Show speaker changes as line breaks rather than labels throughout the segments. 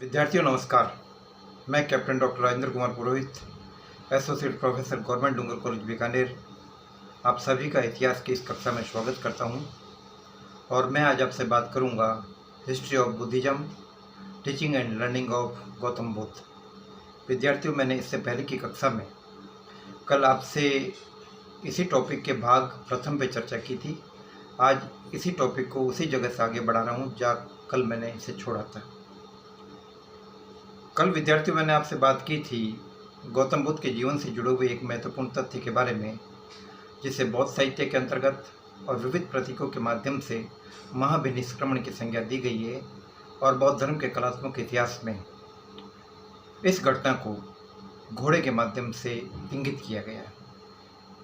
विद्यार्थियों नमस्कार। मैं कैप्टन डॉक्टर राजेंद्र कुमार पुरोहित, एसोसिएट प्रोफेसर गवर्नमेंट डूंगर कॉलेज बीकानेर, आप सभी का इतिहास की इस कक्षा में स्वागत करता हूं। और मैं आज आपसे बात करूंगा history of Buddhism, teaching and learning of Gautam Buddha. विद्यार्थियों, मैंने इससे पहले की कक्षा में कल आपसे इसी टॉपिक के भाग प्रथम पे चर्चा की थी। आज इसी टॉपिक को उसी जगह से आगे बढ़ा रहा हूँ जहाँ कल मैंने इसे छोड़ा था। कल विद्यार्थियों मैंने आपसे बात की थी गौतम बुद्ध के जीवन से जुड़े हुए एक महत्वपूर्ण तथ्य के बारे में, जिसे बौद्ध साहित्य के अंतर्गत और विविध प्रतीकों के माध्यम से महाविनिष्क्रमण की संज्ञा दी गई है और बौद्ध धर्म के कलात्मक इतिहास में इस घटना को घोड़े के माध्यम से इंगित किया गया है।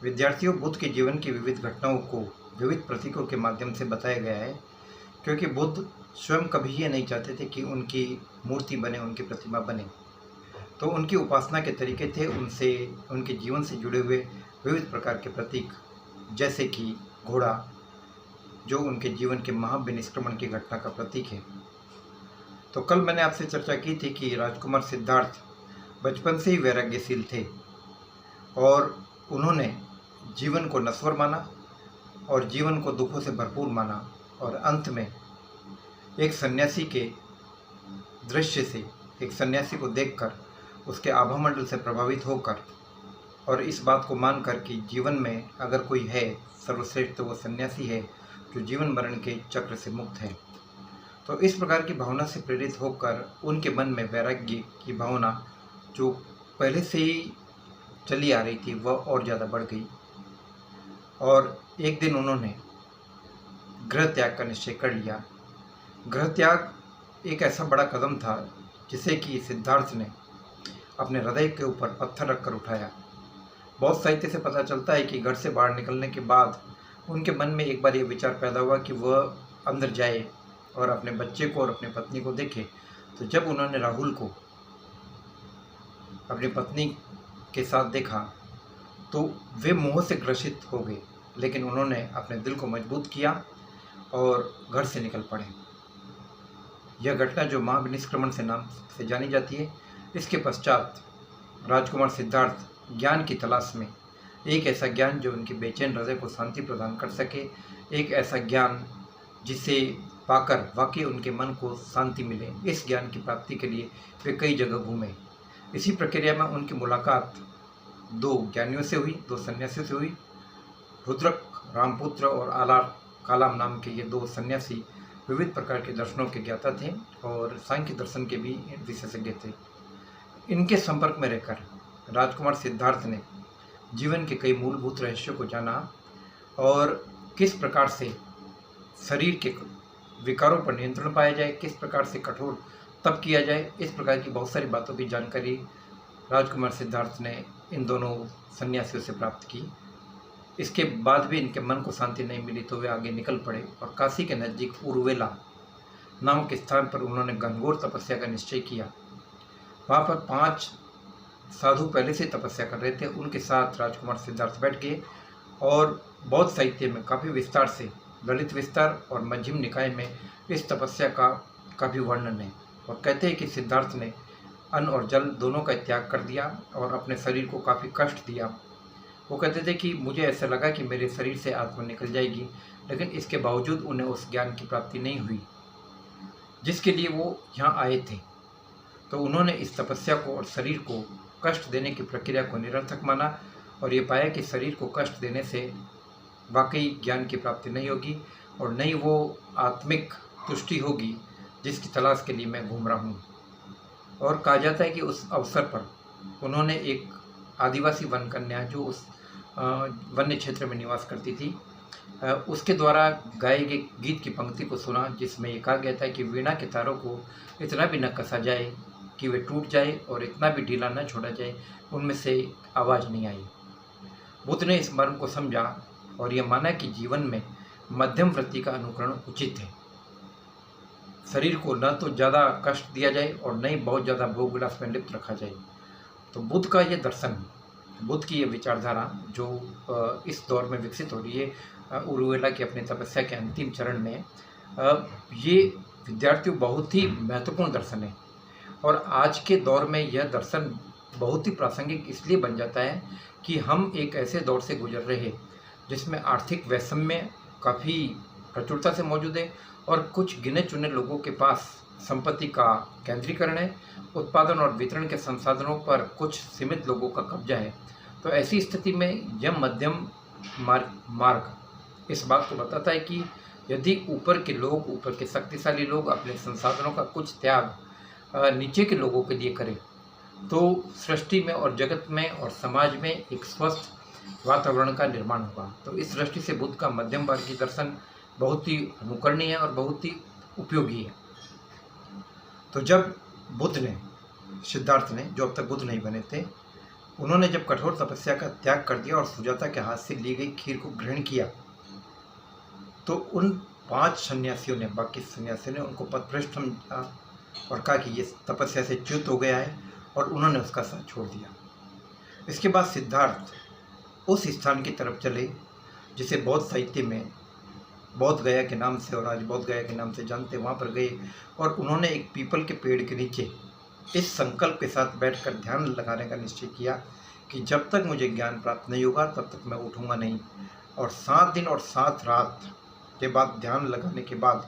विद्यार्थियों, बुद्ध के जीवन की विविध घटनाओं को विविध प्रतीकों के माध्यम से बताया गया है, क्योंकि बुद्ध स्वयं कभी ये नहीं चाहते थे कि उनकी मूर्ति बने, उनकी प्रतिमा बने। तो उनकी उपासना के तरीके थे उनसे उनके जीवन से जुड़े हुए विविध प्रकार के प्रतीक, जैसे कि घोड़ा, जो उनके जीवन के महाविनिष्क्रमण की घटना का प्रतीक है। तो कल मैंने आपसे चर्चा की थी कि राजकुमार सिद्धार्थ बचपन से ही वैराग्यशील थे और उन्होंने जीवन को नश्वर माना और जीवन को दुखों से भरपूर माना, और अंत में एक सन्यासी के दृश्य से, एक सन्यासी को देखकर उसके आभामंडल से प्रभावित होकर और इस बात को मानकर कि जीवन में अगर कोई है सर्वश्रेष्ठ तो वो सन्यासी है जो जीवन मरण के चक्र से मुक्त है। तो इस प्रकार की भावना से प्रेरित होकर उनके मन में वैराग्य की भावना, जो पहले से ही चली आ रही थी, वह और ज़्यादा बढ़ गई। और एक दिन उन्होंने गृह त्याग का निश्चय कर लिया। गृह त्याग एक ऐसा बड़ा कदम था जिसे कि सिद्धार्थ ने अपने हृदय के ऊपर पत्थर रखकर उठाया। बौद्ध साहित्य से पता चलता है कि घर से बाहर निकलने के बाद उनके मन में एक बार ये विचार पैदा हुआ कि वह अंदर जाए और अपने बच्चे को और अपनी पत्नी को देखे। तो जब उन्होंने राहुल को अपनी पत्नी के साथ देखा तो वे मोह से ग्रसित हो गए, लेकिन उन्होंने अपने दिल को मजबूत किया और घर से निकल पड़े। यह घटना जो महाविनिष्क्रमण से नाम से जानी जाती है, इसके पश्चात राजकुमार सिद्धार्थ ज्ञान की तलाश में, एक ऐसा ज्ञान जो उनके बेचैन हृदय को शांति प्रदान कर सके, एक ऐसा ज्ञान जिसे पाकर वाकई उनके मन को शांति मिले, इस ज्ञान की प्राप्ति के लिए वे कई जगह घूमे। इसी प्रक्रिया में उनकी मुलाकात दो ज्ञानियों से हुई, दो सन्यासियों से हुई। रुद्रक रामपुत्र और आलार कालाम नाम के ये दो सन्यासी विविध प्रकार के दर्शनों के ज्ञाता थे और सांख्य दर्शन के भी विशेषज्ञ थे। इनके संपर्क में रहकर राजकुमार सिद्धार्थ ने जीवन के कई मूलभूत रहस्यों को जाना और किस प्रकार से शरीर के विकारों पर नियंत्रण पाया जाए, किस प्रकार से कठोर तप किया जाए, इस प्रकार की बहुत सारी बातों की जानकारी राजकुमार सिद्धार्थ ने इन दोनों सन्यासियों से प्राप्त की। इसके बाद भी इनके मन को शांति नहीं मिली तो वे आगे निकल पड़े और काशी के नज़दीक उर्वेला नामक स्थान पर उन्होंने घनघोर तपस्या का निश्चय किया। वहाँ पर 5 साधु पहले से तपस्या कर रहे थे, उनके साथ राजकुमार सिद्धार्थ बैठ गए और बौद्ध साहित्य में काफ़ी विस्तार से, ललित विस्तार और मध्यम निकाय में इस तपस्या का काफ़ी वर्णन है। और कहते हैं कि सिद्धार्थ ने अन्न और जल दोनों का त्याग कर दिया और अपने शरीर को काफ़ी कष्ट दिया। वो कहते थे कि मुझे ऐसा लगा कि मेरे शरीर से आत्मा निकल जाएगी, लेकिन इसके बावजूद उन्हें उस ज्ञान की प्राप्ति नहीं हुई जिसके लिए वो यहाँ आए थे। तो उन्होंने इस तपस्या को और शरीर को कष्ट देने की प्रक्रिया को निरर्थक माना और ये पाया कि शरीर को कष्ट देने से वाकई ज्ञान की प्राप्ति नहीं होगी और नहीं वो आत्मिक तुष्टि होगी जिसकी तलाश के लिए मैं घूम रहा हूँ। और कहा जाता है कि उस अवसर पर उन्होंने एक आदिवासी वन कन्या जो उस वन्य क्षेत्र में निवास करती थी, उसके द्वारा गाए गए गीत की पंक्ति को सुना, जिसमें ये कहा गया था कि वीणा के तारों को इतना भी न कसा जाए कि वे टूट जाए और इतना भी ढीला न छोड़ा जाए उनमें से आवाज़ नहीं आई। बुद्ध ने इस मर्म को समझा और यह माना कि जीवन में मध्यम वृत्ति का अनुकरण उचित है। शरीर को न तो ज़्यादा कष्ट दिया जाए और न ही बहुत ज़्यादा भोग विलास में लिप्त रखा जाए। तो बुद्ध का ये दर्शन, बुद्ध की ये विचारधारा जो इस दौर में विकसित हो रही है उर्वेला की अपनी तपस्या के अंतिम चरण में, ये विद्यार्थियों बहुत ही महत्वपूर्ण दर्शन है और आज के दौर में यह दर्शन बहुत ही प्रासंगिक इसलिए बन जाता है कि हम एक ऐसे दौर से गुजर रहे हैं जिसमें आर्थिक वैषम्य काफ़ी प्रचुरता से मौजूद है और कुछ गिने चुने लोगों के पास संपत्ति का केंद्रीकरण है, उत्पादन और वितरण के संसाधनों पर कुछ सीमित लोगों का कब्जा है। तो ऐसी स्थिति में यह मध्यम मार्ग इस बात को बताता है कि यदि ऊपर के शक्तिशाली लोग अपने संसाधनों का कुछ त्याग नीचे के लोगों के लिए करें तो सृष्टि में और जगत में और समाज में एक स्वस्थ वातावरण का निर्माण होगा। तो इस दृष्टि से बुद्ध का मध्यम मार्गी दर्शन बहुत ही अनुकरणीय है और बहुत ही उपयोगी है। तो जब बुद्ध ने, सिद्धार्थ ने, जो अब तक बुद्ध नहीं बने थे, उन्होंने जब कठोर तपस्या का त्याग कर दिया और सुजाता के हाथ से ली गई खीर को ग्रहण किया तो उन 5 सन्यासियों ने, बाकी सन्यासियों ने उनको पथभ्रष्ट समझा और कहा कि ये तपस्या से च्युत हो गया है और उन्होंने उसका साथ छोड़ दिया। इसके बाद सिद्धार्थ उस स्थान की तरफ चले जिसे बौद्ध साहित्य में बौद्ध गया के नाम से और आज बौद्ध गया के नाम से जानते, वहाँ पर गए और उन्होंने एक पीपल के पेड़ के नीचे इस संकल्प के साथ बैठकर ध्यान लगाने का निश्चय किया कि जब तक मुझे ज्ञान प्राप्त नहीं होगा तब तक मैं उठूँगा नहीं। और 7 दिन और 7 रात के बाद ध्यान लगाने के बाद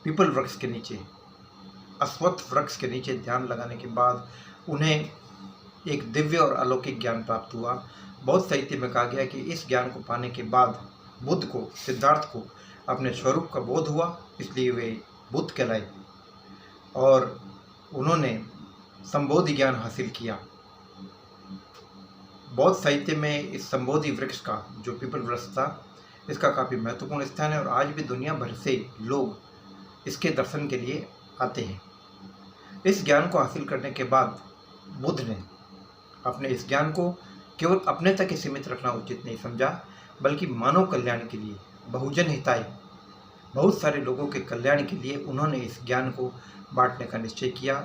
पीपल वृक्ष के नीचे, अश्वत्थ वृक्ष के नीचे ध्यान लगाने के बाद उन्हें एक दिव्य और अलौकिक ज्ञान प्राप्त हुआ। बौद्ध साहित्य में कहा गया कि इस ज्ञान को पाने के बाद बुद्ध को, सिद्धार्थ को अपने स्वरूप का बोध हुआ, इसलिए वे बुद्ध कहलाए और उन्होंने संबोधि ज्ञान हासिल किया। बौद्ध साहित्य में इस संबोधि वृक्ष का, जो पीपल वृक्ष था, इसका काफ़ी महत्वपूर्ण स्थान है और आज भी दुनिया भर से लोग इसके दर्शन के लिए आते हैं। इस ज्ञान को हासिल करने के बाद बुद्ध ने अपने इस ज्ञान को केवल अपने तक ही सीमित रखना उचित नहीं समझा, बल्कि मानव कल्याण के लिए, बहुजन हिताय, बहुत सारे लोगों के कल्याण के लिए उन्होंने इस ज्ञान को बांटने का निश्चय किया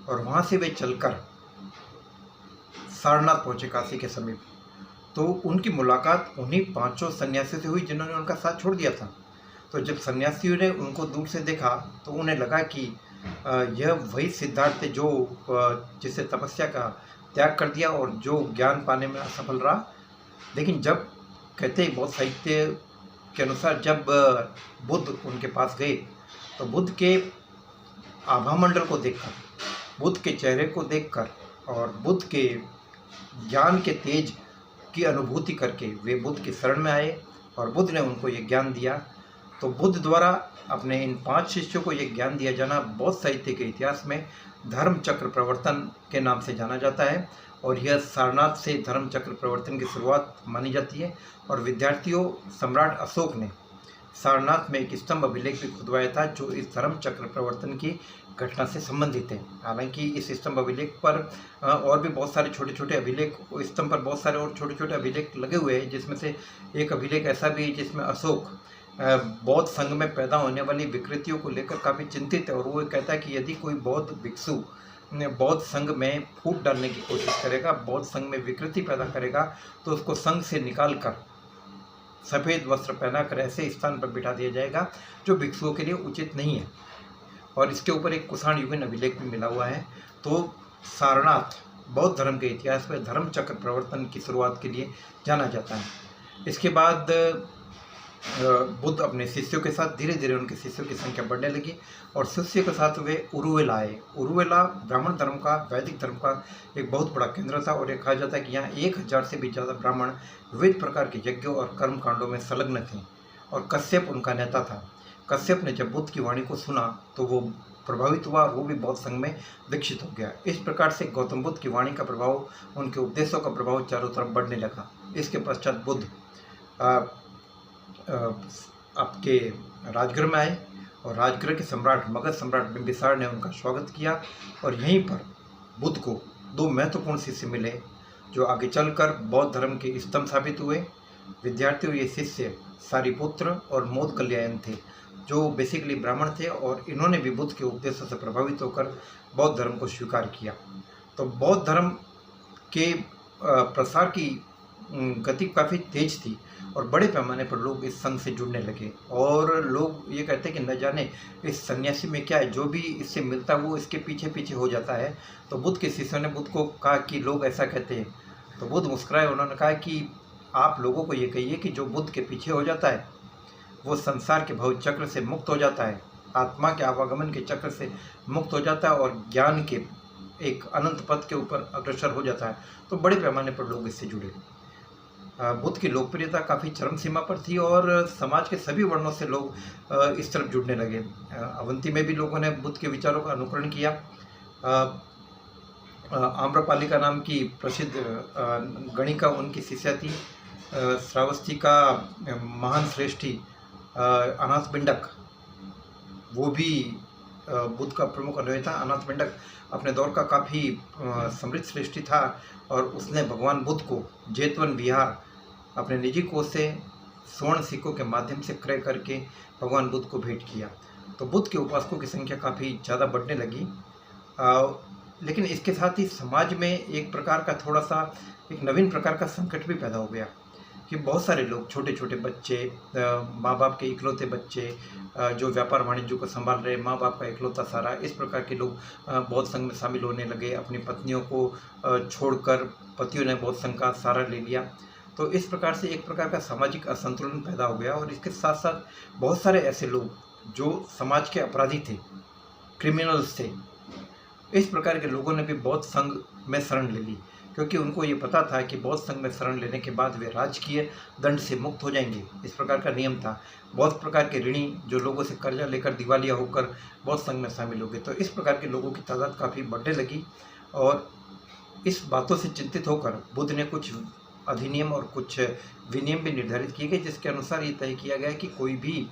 और वहाँ से वे चलकर सारनाथ पहुँचे, काशी के समीप। तो उनकी मुलाकात उन्हीं 5 सन्यासियों से हुई जिन्होंने उनका साथ छोड़ दिया था। तो जब सन्यासियों ने उनको दूर से देखा तो उन्हें लगा कि यह वही सिद्धार्थ थे जो जिसे तपस्या का त्याग कर दिया और जो ज्ञान पाने में असफल रहा। लेकिन जब कहते हैं बहुत साहित्य के अनुसार जब बुद्ध उनके पास गए तो बुद्ध के आभामंडल को देखकर, बुद्ध के चेहरे को देखकर और बुद्ध के ज्ञान के तेज की अनुभूति करके वे बुद्ध की शरण में आए और बुद्ध ने उनको ये ज्ञान दिया। तो बुद्ध द्वारा अपने इन 5 शिष्यों को ये ज्ञान दिया जाना बौद्ध साहित्य के इतिहास में धर्म चक्र प्रवर्तन के नाम से जाना जाता है और यह सारनाथ से धर्म चक्र प्रवर्तन की शुरुआत मानी जाती है। और विद्यार्थियों, सम्राट अशोक ने सारनाथ में एक स्तंभ अभिलेख भी खुदवाया था जो इस धर्म चक्र प्रवर्तन की घटना से संबंधित है। हालांकि इस स्तंभ अभिलेख पर और भी बहुत सारे छोटे छोटे अभिलेख, स्तंभ पर बहुत सारे और छोटे छोटे अभिलेख लगे हुए हैं, जिसमें से एक अभिलेख ऐसा भी है जिसमें अशोक बौद्ध संघ में पैदा होने वाली विकृतियों को लेकर काफ़ी चिंतित है और वो कहता है कि यदि कोई बौद्ध भिक्षु बौद्ध संघ में फूट डालने की कोशिश करेगा, बौद्ध संघ में विकृति पैदा करेगा, तो उसको संघ से निकाल कर सफ़ेद वस्त्र पहनाकर ऐसे स्थान पर बिठा दिया जाएगा जो भिक्षुओं के लिए उचित नहीं है। और इसके ऊपर एक कुषाण युगीन अभिलेख भी मिला हुआ है। तो सारनाथ बौद्ध धर्म के इतिहास में धर्म चक्र प्रवर्तन की शुरुआत के लिए जाना जाता है। इसके बाद बुद्ध अपने शिष्यों के साथ धीरे धीरे उनके शिष्यों की संख्या बढ़ने लगी और शिष्य के साथ वे उरुवेला आए। उरुवेला ब्राह्मण धर्म का, वैदिक धर्म का एक बहुत बड़ा केंद्र था और ये कहा जाता है कि यहाँ 1000 से भी ज़्यादा ब्राह्मण विविध प्रकार के यज्ञों और कर्म कांडों में संलग्न थे और कश्यप उनका नेता था। कश्यप ने जब बुद्ध की वाणी को सुना तो वो प्रभावित हुआ और वो भी बौद्ध संघ में दीक्षित हो गया। इस प्रकार से गौतम बुद्ध की वाणी का प्रभाव, उनके उपदेशों का प्रभाव चारों तरफ बढ़ने लगा। इसके पश्चात बुद्ध आपके राजगृह में आए और राजगृह के सम्राट, मगध सम्राट बिंबिसार ने उनका स्वागत किया और यहीं पर बुद्ध को 2 महत्वपूर्ण शिष्य मिले जो आगे चलकर बौद्ध धर्म के स्तंभ साबित हुए। विद्यार्थियों, ये शिष्य सारिपुत्र और मोदकल्यायन थे जो बेसिकली ब्राह्मण थे और इन्होंने भी बुद्ध के उपदेशों से प्रभावित होकर बौद्ध धर्म को स्वीकार किया। तो बौद्ध धर्म के प्रसार की गति काफ़ी तेज थी और बड़े पैमाने पर लोग इस संघ से जुड़ने लगे। और लोग ये कहते हैं कि न जाने इस सन्यासी में क्या है, जो भी इससे मिलता है वो इसके पीछे पीछे हो जाता है। तो बुद्ध के शिष्यों ने बुद्ध को कहा कि लोग ऐसा कहते हैं। तो बुद्ध मुस्कुराए, उन्होंने कहा कि आप लोगों को ये कहिए कि जो बुद्ध के पीछे हो जाता है वो संसार के भव चक्र से मुक्त हो जाता है, आत्मा के आवागमन के चक्र से मुक्त हो जाता है और ज्ञान के एक अनंत पथ के ऊपर अग्रसर हो जाता है। तो बड़े पैमाने पर लोग इससे जुड़े। बुद्ध की लोकप्रियता काफ़ी चरम सीमा पर थी और समाज के सभी वर्णों से लोग इस तरफ जुड़ने लगे। अवंती में भी लोगों ने बुद्ध के विचारों का अनुकरण किया। आम्रपालिका नाम की प्रसिद्ध गणिका उनकी शिष्या थी। श्रावस्ती का महान श्रेष्ठी अनाथ पिंडक, वो भी बुद्ध का प्रमुख अनुयायी था। अनाथ पिंडक अपने दौर का काफ़ी समृद्ध श्रेष्ठी था और उसने भगवान बुद्ध को जेतवन विहार अपने निजी कोष से स्वर्ण सिक्कों के माध्यम से क्रय करके भगवान बुद्ध को भेंट किया। तो बुद्ध के उपासकों की संख्या काफ़ी ज़्यादा बढ़ने लगी। लेकिन इसके साथ ही समाज में एक प्रकार का थोड़ा सा एक नवीन प्रकार का संकट भी पैदा हो गया कि बहुत सारे लोग, छोटे छोटे बच्चे, माँ बाप के इकलौते बच्चे, जो व्यापार वाणिज्य को संभाल रहे, माँ बाप का इकलौता सहारा, इस प्रकार के लोग बौद्ध संघ में शामिल होने लगे। अपनी पत्नियों को छोड़कर पतियों ने बौद्ध संघ का सहारा ले लिया। तो इस प्रकार से एक प्रकार का सामाजिक असंतुलन पैदा हो गया। और इसके साथ साथ बहुत सारे ऐसे लोग जो समाज के अपराधी थे, क्रिमिनल्स थे, इस प्रकार के लोगों ने भी बौद्ध संघ में शरण ले ली, क्योंकि उनको ये पता था कि बौद्ध संघ में शरण लेने के बाद वे राजकीय दंड से मुक्त हो जाएंगे। इस प्रकार का नियम था। बहुत प्रकार के ऋणी जो लोगों से कर्जा लेकर दिवालिया होकर बौद्ध संघ में शामिल हो गए। तो इस प्रकार के लोगों की तादाद काफ़ी बढ़ने लगी और इस बातों से चिंतित होकर बुद्ध ने कुछ अधिनियम और कुछ विनियम भी निर्धारित किए गए, जिसके अनुसार ये तय किया गया कि कोई भी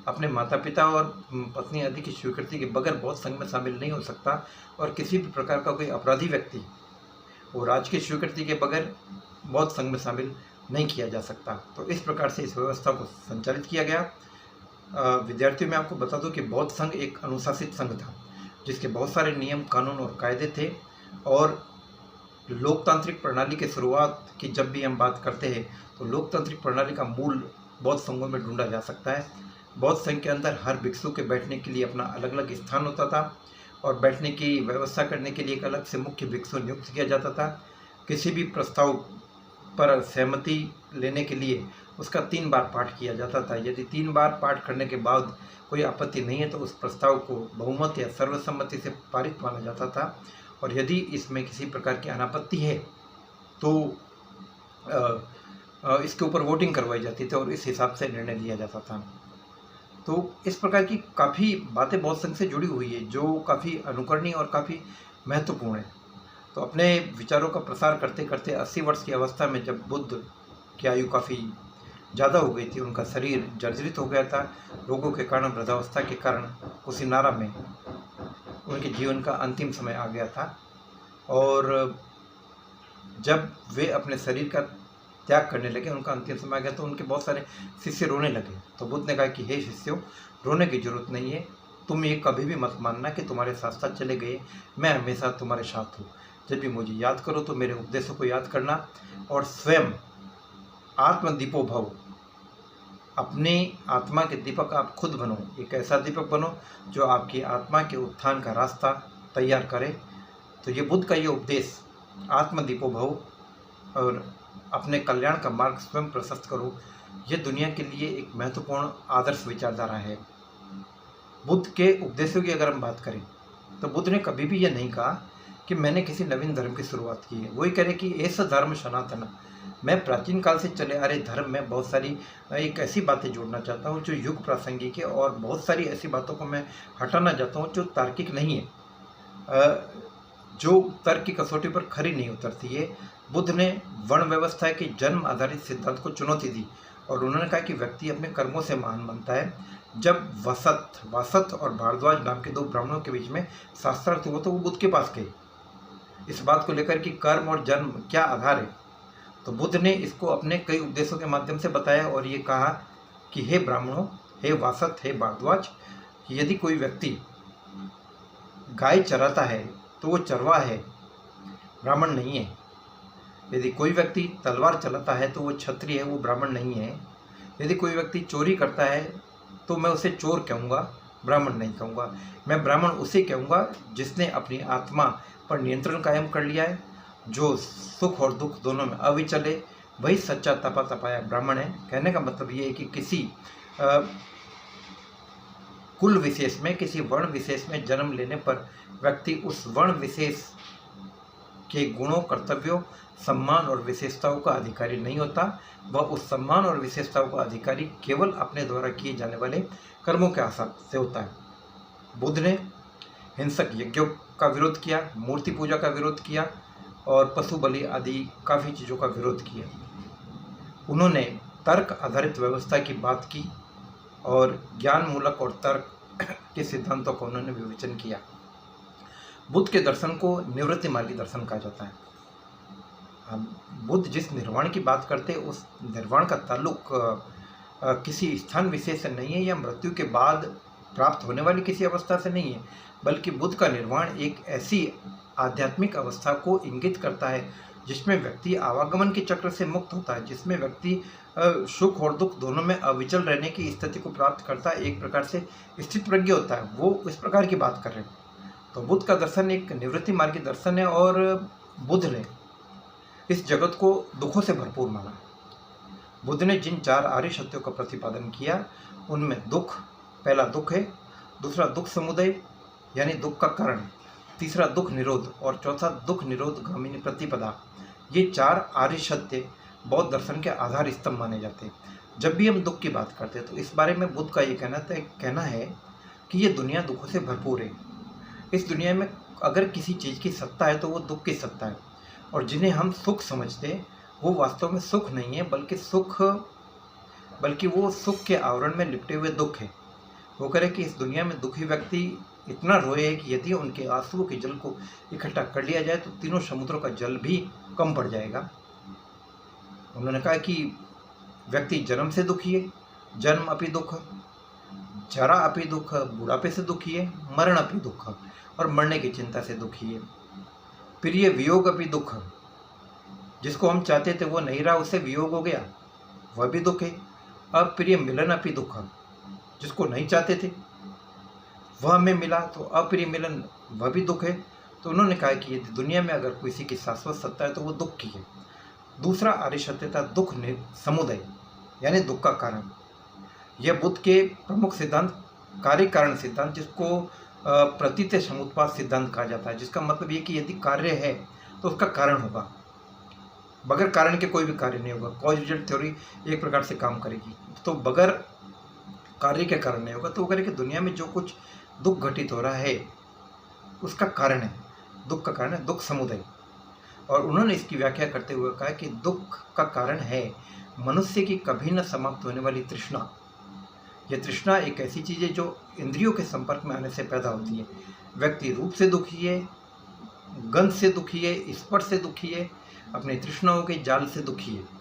अपने माता पिता और पत्नी आदि की स्वीकृति के बगैर बौद्ध संघ में शामिल नहीं हो सकता और किसी भी प्रकार का कोई अपराधी व्यक्ति वो राजकीय स्वीकृति के बगैर बौद्ध संघ में शामिल नहीं किया जा सकता। तो इस प्रकार से इस व्यवस्था को संचालित किया गया। विद्यार्थियों में आपको बता दूं कि बौद्ध संघ एक अनुशासित संघ था, जिसके बहुत सारे नियम, कानून और कायदे थे। और लोकतांत्रिक प्रणाली की शुरुआत की जब भी हम बात करते हैं तो लोकतांत्रिक प्रणाली का मूल बौद्ध संघों में ढूंढा जा सकता है। बौद्ध संघ के अंदर हर भिक्षु के बैठने के लिए अपना अलग अलग स्थान होता था और बैठने की व्यवस्था करने के लिए एक अलग से मुख्य भिक्षु नियुक्त किया जाता था। किसी भी प्रस्ताव पर सहमति लेने के लिए उसका 3 बार पाठ किया जाता था। यदि 3 बार पाठ करने के बाद कोई आपत्ति नहीं है तो उस प्रस्ताव को बहुमत या सर्वसम्मति से पारित माना जाता था। और यदि इसमें किसी प्रकार की अनापत्ति है तो इसके ऊपर वोटिंग करवाई जाती थी और इस हिसाब से निर्णय लिया जाता था। तो इस प्रकार की काफ़ी बातें बौद्ध संघ से जुड़ी हुई है जो काफ़ी अनुकरणीय और काफ़ी महत्वपूर्ण है। तो अपने विचारों का प्रसार करते करते 80 वर्ष की अवस्था में जब बुद्ध की आयु काफ़ी ज़्यादा हो गई थी, उनका शरीर जर्जरित हो गया था रोगों के कारण, वृद्धावस्था के कारण, कुशीनारा में उनके जीवन का अंतिम समय आ गया था। और जब वे अपने शरीर का त्याग करने लगे, उनका अंतिम समय आ गया, तो उनके बहुत सारे शिष्य रोने लगे। तो बुद्ध ने कहा कि हे शिष्यों, रोने की जरूरत नहीं है। तुम ये कभी भी मत मानना कि तुम्हारे साथ साथ चले गए, मैं हमेशा तुम्हारे साथ हूँ। जब भी मुझे याद करो तो मेरे उपदेशों को याद करना और स्वयं आत्मदीपो भव, अपनी आत्मा के दीपक आप खुद बनो। एक ऐसा दीपक बनो जो आपकी आत्मा के उत्थान का रास्ता तैयार करे। तो ये बुद्ध का ये उपदेश, आत्मदीपो भव और अपने कल्याण का मार्ग स्वयं प्रशस्त करो, ये दुनिया के लिए एक महत्वपूर्ण आदर्श विचारधारा है। बुद्ध के उपदेशों की अगर हम बात करें तो बुद्ध ने कभी भी यह नहीं कहा कि मैंने किसी नवीन धर्म की शुरुआत की है। वही कह रहे कि ऐसा धर्म सनातन, मैं प्राचीन काल से चले आ रहे धर्म में बहुत सारी एक ऐसी बातें जोड़ना चाहता हूँ जो युग प्रासंगिक है और बहुत सारी ऐसी बातों को मैं हटाना चाहता हूँ जो तार्किक नहीं है, जो तर्क की कसौटी पर खरी नहीं उतरती है। बुद्ध ने वर्ण व्यवस्था के जन्म आधारित सिद्धांत को चुनौती दी और उन्होंने कहा कि व्यक्ति अपने कर्मों से महान बनता है। जब वासत और भारद्वाज नाम के 2 ब्राह्मणों के बीच में शास्त्रार्थ हुआ तो वो बुद्ध के पास गए इस बात को लेकर कि कर्म और जन्म क्या आधार है। तो बुद्ध ने इसको अपने कई उपदेशों के माध्यम से बताया और ये कहा कि हे ब्राह्मणों, हे वासत, हे भारद्वाज, यदि कोई व्यक्ति गाय चराता है तो वो चरवाहा है, ब्राह्मण नहीं है। यदि कोई व्यक्ति तलवार चलाता है तो वो क्षत्रिय है, वो ब्राह्मण नहीं है। यदि कोई व्यक्ति चोरी करता है तो मैं उसे चोर कहूँगा, ब्राह्मण नहीं कहूँगा। मैं ब्राह्मण उसे कहूँगा जिसने अपनी आत्मा पर नियंत्रण कायम कर लिया है, जो सुख और दुख दोनों में अविचल है, वही सच्चा तपा तपाया ब्राह्मण है। कहने का मतलब ये है कि किसी कुल विशेष में, किसी वर्ण विशेष में जन्म लेने पर व्यक्ति उस वर्ण विशेष के गुणों, कर्तव्यों, सम्मान और विशेषताओं का अधिकारी नहीं होता। वह उस सम्मान और विशेषताओं का अधिकारी केवल अपने द्वारा किए जाने वाले कर्मों के आधार से होता है। बुद्ध ने हिंसक यज्ञों का विरोध किया, मूर्ति पूजा का विरोध किया और पशु बलि आदि काफ़ी चीज़ों का विरोध किया। उन्होंने तर्क आधारित व्यवस्था की बात की और ज्ञान मूलक और तर्क के सिद्धांतों का उन्होंने विवेचन किया। बुद्ध के दर्शन को निवृत्ति मार्गी दर्शन कहा जाता है। बुद्ध जिस निर्वाण की बात करते हैं उस निर्वाण का ताल्लुक किसी स्थान विशेष से नहीं है या मृत्यु के बाद प्राप्त होने वाली किसी अवस्था से नहीं है, बल्कि बुद्ध का निर्वाण एक ऐसी आध्यात्मिक अवस्था को इंगित करता है जिसमें व्यक्ति आवागमन के चक्र से मुक्त होता है, जिसमें व्यक्ति सुख और दुख दोनों में अविचल रहने की स्थिति को प्राप्त करता है, एक प्रकार से स्थित प्रज्ञ होता है। वो इस प्रकार की बात कर रहे हैं। तो बुद्ध का दर्शन एक निवृत्ति मार्गी दर्शन है और बुद्ध ने इस जगत को दुखों से भरपूर माना। बुद्ध ने जिन 4 आर्य सत्यों का प्रतिपादन किया उनमें दुख, पहला दुख है, दूसरा दुख समुदय यानी दुख का कारण, तीसरा दुख निरोध और चौथा दुख निरोध गामिनी प्रतिपदा। ये 4 आर्य सत्य बौद्ध दर्शन के आधार स्तंभ माने जाते हैं। जब भी हम दुख की बात करते हैं तो इस बारे में बुद्ध का ये कहना है कि ये दुनिया दुखों से भरपूर है। इस दुनिया में अगर किसी चीज़ की सत्ता है तो वो दुख की सत्ता है, और जिन्हें हम सुख समझते हैं वो वास्तव में सुख नहीं है, बल्कि वो सुख के आवरण में लिपटे हुए दुख है। वो कह रहे कि इस दुनिया में दुखी व्यक्ति इतना रोए है कि यदि उनके आंसुओं के जल को इकट्ठा कर लिया जाए तो तीनों समुद्रों का जल भी कम पड़ जाएगा। उन्होंने कहा कि व्यक्ति जन्म से दुखी है, जन्म अपि दुख, जरा अपि दुख, बुढ़ापे से दुखी है, मरण अपि दुख और मरने की चिंता से दुखी है। फिर ये वियोग अपि दुख, जिसको हम चाहते थे वो नहीं रहा, उससे वियोग हो गया, वह भी दुख है। अब प्रिय मिलन अपि दुख, जिसको नहीं चाहते थे वह हमें मिला तो अप्रिय मिलन, वह भी दुख है। तो उन्होंने कहा कि यदि दुनिया में अगर किसी की शाश्वत सत्ता है तो वो दुख की है। दूसरा आर्य सत्य था दुख समुदय यानी दुख का कारण। यह बुद्ध के प्रमुख सिद्धांत कार्य कारण सिद्धांत, जिसको प्रतीत समुत्पाद सिद्धांत कहा जाता है, जिसका मतलब ये कि यदि कार्य है तो उसका कारण होगा, बगैर कारण के कोई भी कार्य नहीं होगा। कॉज रिजल्ट थ्योरी एक प्रकार से काम करेगी। तो बगैर कार्य के कारण नहीं होगा। तो वो कह रहे कि दुनिया में जो कुछ दुख घटित हो रहा है उसका कारण है, दुख का कारण है दुख समुदय। और उन्होंने इसकी व्याख्या करते हुए कहा कि दुख का कारण है मनुष्य की कभी न समाप्त होने वाली तृष्णा। यह तृष्णा एक ऐसी चीज़ है जो इंद्रियों के संपर्क में आने से पैदा होती है। व्यक्ति रूप से दुखी है, गंध से दुखी है, स्पर्श से दुखी है, अपनी तृष्णाओं के जाल से दुखी है।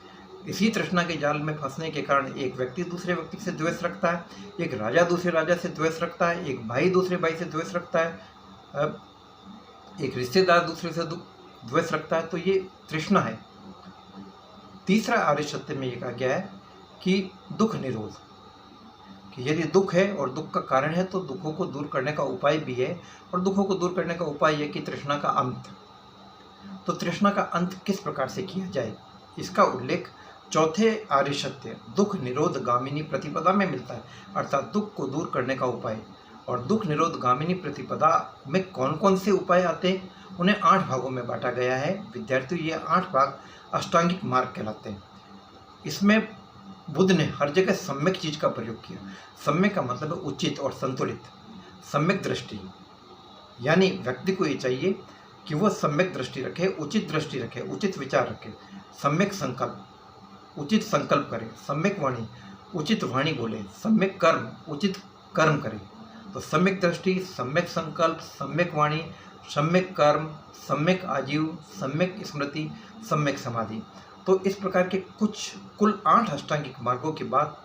इसी तृष्णा के जाल में फंसने के कारण एक व्यक्ति दूसरे व्यक्ति से द्वेष रखता है, एक राजा दूसरे राजा से द्वेष रखता है, एक भाई दूसरे भाई से द्वेष रखता है, एक रिश्तेदार दूसरे से द्वेष रखता है। तो ये तृष्णा है। तीसरा आर्य सत्य में ये कहा गया है कि दुख निरोध, कि यदि दुख है और दुख का कारण है तो दुखों को दूर करने का उपाय भी है, और दुखों को दूर करने का उपाय है कि तृष्णा का अंत। तो तृष्णा का अंत किस प्रकार से किया जाए, इसका उल्लेख चौथे आर्य सत्य दुख निरोध गामिनी प्रतिपदा में मिलता है, अर्थात दुख को दूर करने का उपाय। और दुख निरोध गामिनी प्रतिपदा में कौन कौन से उपाय आते हैं, उन्हें 8 भागों में बांटा गया है। विद्यार्थियों, ये 8 भाग अष्टांगिक मार्ग कहलाते हैं। इसमें बुद्ध ने हर जगह सम्यक चीज का प्रयोग किया। सम्यक का मतलब है उचित और संतुलित। सम्यक दृष्टि यानी व्यक्ति को ये चाहिए कि वह सम्यक दृष्टि रखे, उचित दृष्टि रखे, उचित विचार रखे। सम्यक संकल्प, उचित संकल्प करे। सम्यक वाणी, उचित वाणी बोले। सम्यक कर्म, उचित कर्म करे। तो सम्यक दृष्टि, सम्यक संकल्प, सम्यक वाणी, सम्यक कर्म, सम्यक आजीव, सम्यक स्मृति, सम्यक समाधि। तो इस प्रकार के कुल 8 अष्टांगिक मार्गों की बात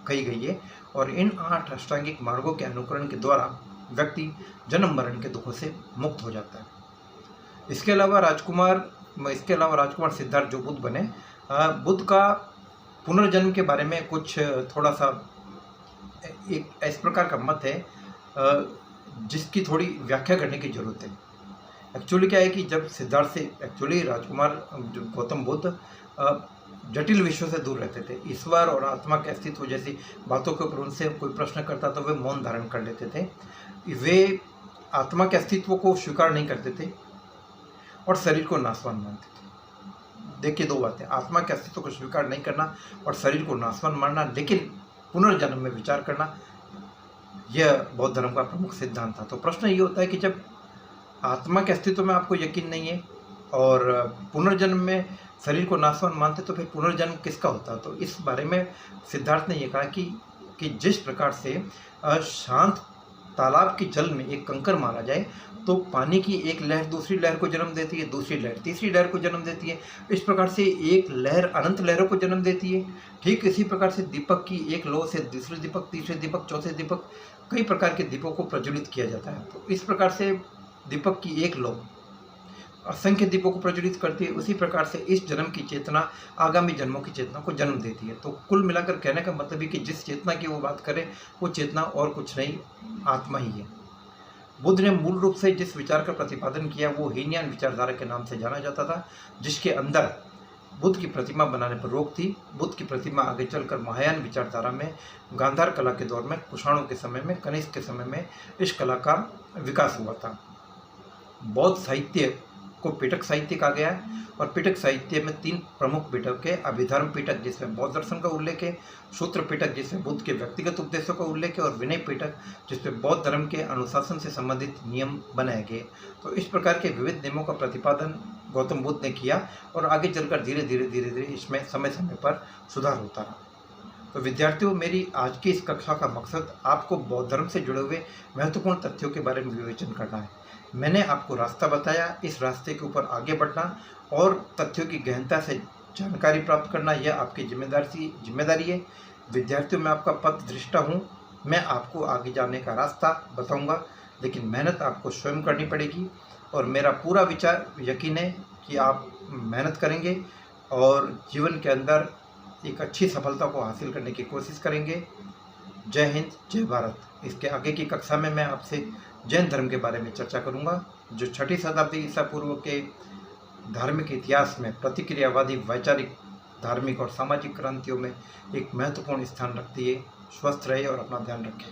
कही गई है, और इन 8 अष्टांगिक मार्गों के अनुकरण के द्वारा व्यक्ति जन्म मरण के दुखों से मुक्त हो जाता है। इसके अलावा राजकुमार इसके अलावा राजकुमार सिद्धार्थ जो बुद्ध बने, बुद्ध का पुनर्जन्म के बारे में कुछ थोड़ा सा एक इस प्रकार का मत है जिसकी थोड़ी व्याख्या करने की जरूरत है। एक्चुअली क्या है कि जब सिद्धार्थ से एक्चुअली राजकुमार जो गौतम बुद्ध जटिल विषयों से दूर रहते थे। ईश्वर और आत्मा के अस्तित्व जैसी बातों के ऊपर उनसे कोई प्रश्न करता तो वे मौन धारण कर लेते थे। वे आत्मा के अस्तित्व को स्वीकार नहीं करते थे और शरीर को नाशवान मानते थे। देखिए, दो बातें, आत्मा के अस्तित्व को स्वीकार नहीं करना और शरीर को नाशवान मानना, लेकिन पुनर्जन्म में विचार करना, यह बौद्ध धर्म का प्रमुख सिद्धांत था। तो प्रश्न ये होता है कि जब आत्मा के अस्तित्व में आपको यकीन नहीं है और पुनर्जन्म में शरीर को नाशवान मानते, तो फिर पुनर्जन्म किसका होता? तो इस बारे में सिद्धार्थ ने यह कहा कि जिस प्रकार से शांत तालाब के जल में एक कंकर मारा जाए तो पानी की एक लहर दूसरी लहर को जन्म देती है, दूसरी लहर तीसरी लहर को जन्म देती है। इस प्रकार से एक लहर अनंत लहरों को जन्म देती है। ठीक इसी प्रकार से दीपक की एक लौ से दूसरे दीपक, तीसरे दीपक, चौथे दीपक, कई प्रकार के दीपकों को प्रज्वलित किया जाता है। तो इस प्रकार से दीपक की एक लौ असंख्य दीपों को प्रज्वलित करती है। उसी प्रकार से इस जन्म की चेतना आगामी जन्मों की चेतना को जन्म देती है। तो कुल मिलाकर कहने का मतलब है कि जिस चेतना की वो बात करें, वो चेतना और कुछ नहीं, आत्मा ही है। बुद्ध ने मूल रूप से जिस विचार का प्रतिपादन किया वो हीनयान विचारधारा के नाम से जाना जाता था, जिसके अंदर बुद्ध की प्रतिमा बनाने पर रोक थी। बुद्ध की प्रतिमा आगे चलकर महायान विचारधारा में गांधार कला के दौर में, कुषाणों के समय में, कनिष्क के समय में इस कला का विकास हुआ था। बौद्ध साहित्य को पिटक साहित्य कहा गया है और पिटक साहित्य में तीन प्रमुख पिटक है। अभिधर्म पिटक जिसमें बौद्ध दर्शन का उल्लेख है, सूत्र पिटक जिसमें बुद्ध के व्यक्तिगत उपदेशों का उल्लेख है और विनय पिटक जिसमें बौद्ध धर्म के अनुशासन से संबंधित नियम बनाए गए। तो इस प्रकार के विविध नियमों का प्रतिपादन गौतम बुद्ध ने किया और आगे चलकर धीरे धीरे इसमें समय समय पर सुधार होता रहा। तो विद्यार्थियों, मेरी आज की इस कक्षा का मकसद आपको बौद्ध धर्म से जुड़े हुए महत्वपूर्ण तथ्यों के बारे में विवेचन करना है। मैंने आपको रास्ता बताया, इस रास्ते के ऊपर आगे बढ़ना और तथ्यों की गहनता से जानकारी प्राप्त करना, यह आपकी जिम्मेदारी है। विद्यार्थियों, मैं आपका पथ दृष्टा हूँ। मैं आपको आगे जाने का रास्ता बताऊँगा, लेकिन मेहनत आपको स्वयं करनी पड़ेगी और मेरा पूरा विचार यकीन है कि आप मेहनत करेंगे और जीवन के अंदर एक अच्छी सफलता को हासिल करने की कोशिश करेंगे। जय हिंद, जय भारत। इसके आगे की कक्षा में मैं आपसे जैन धर्म के बारे में चर्चा करूंगा, जो 6वीं शताब्दी ईसा पूर्व के धार्मिक इतिहास में प्रतिक्रियावादी, वैचारिक, धार्मिक और सामाजिक क्रांतियों में एक महत्वपूर्ण स्थान रखती है। स्वस्थ रहे और अपना ध्यान रखें।